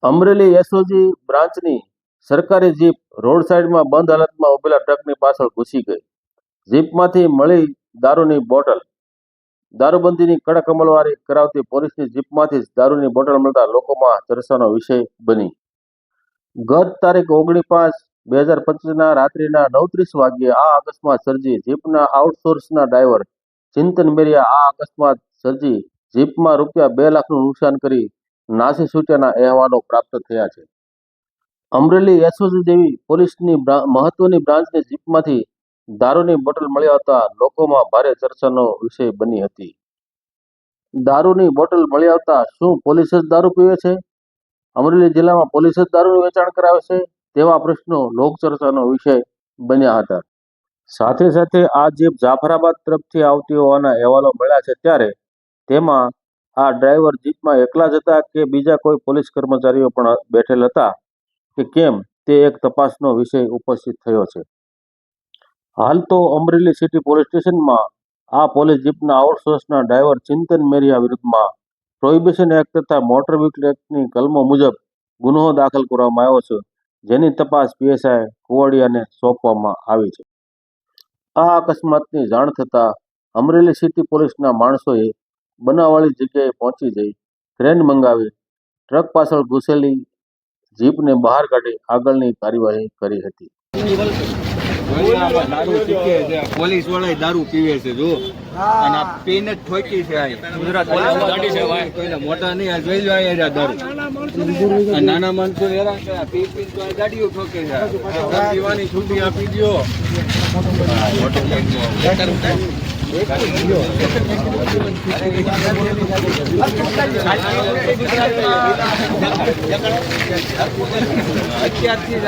Amreli SOG બ્રાન્ચની સરકારી jeep road સાઈડમાં બંધ હાલતમાં ઉભેલા ટ્રકની પાછળ ઘૂસી ગઈ. જીપમાંથી મળી દારૂની બોટલ. દારૂબંધીની કડક અમલવારી કરાવતી પોલીસની જીપમાંથી જ દારૂની બોટલ મળતા લોકોમાં ચર્ચાનો વિષય બની. ગત તારીખ 19/5/2025ના રાત્રિના 9:30 વાગ્યે આ અકસ્માત સર્જી જીપના આઉટસોર્સના ડ્રાઈવર ચિંતન મેરિયા આ અકસ્માત સર્જી જીપમાં રૂપિયા 2 લાખનું નુકસાન કરી નાસી છૂટ્યાના અહેવાલો પ્રાપ્ત થયા છે. અમરેલી એસઓજી જેવી પોલીસની મહત્વની બ્રાન્ચની જીપમાંથી દારૂની બોટલ મળી આવતા લોકોમાં ભારે ચર્ચાનો વિષય બની હતી. દારૂની બોટલ મળી આવતા શું પોલીસ જ દારૂ પીવે છે? અમરેલી જિલ્લામાં પોલીસ જ દારૂનું વેચાણ કરાવે છે? તેવા પ્રશ્નો લોકચર્ચાનો વિષય બન્યા હતા. સાથે સાથે આ જીપ જાફરાબાદ તરફથી આવતી હોવાના અહેવાલો મળ્યા છે, ત્યારે તેમાં આ ડ્રાઈવર જીપમાં એકલા જ હતા કે બીજા કોઈ પોલીસ કર્મચારીઓ પણ બેઠેલ હતા કે કેમ, તે એક તપાસનો વિષય ઉપસ્થિત થયો છે. હાલ તો અમરેલી સિટી પોલીસ સ્ટેશનમાં આ પોલીસ જીપના આઉટસોર્સના ડ્રાઈવર ચિંતન મેરિયા વિરુદ્ધમાં પ્રોહિબિશન એક્ટ તથા મોટર વ્હીકલ એક્ટની કલમો મુજબ ગુનો દાખલ કરવામાં આવ્યો છે, જેની તપાસ પીએસઆઈ કુવાડિયાને સોંપવામાં આવી છે. આ અકસ્માતની જાણ થતાં અમરેલી સિટી પોલીસના માણસોએ બનાવવાળી જગ્યાએ પહોંચી જઈ ક્રેન મંગાવી ટ્રક પાછળ ઘૂસેલી જીપને બહાર કાઢી આગળની કાર્યવાહી કરી હતી. પોલીસ વાળા દારૂ પીવે છે જો, અને આ પીને જ ઠોકી છે. ગુજરાત ગાડી છે ભાઈ, કોઈને મોટા નહીં. આ જોઈ લો આ દારૂ. નાના માણસો પી ગાડીઓ ઠોકે છે. પીવાની છૂટી આપી દો. અત્યારથી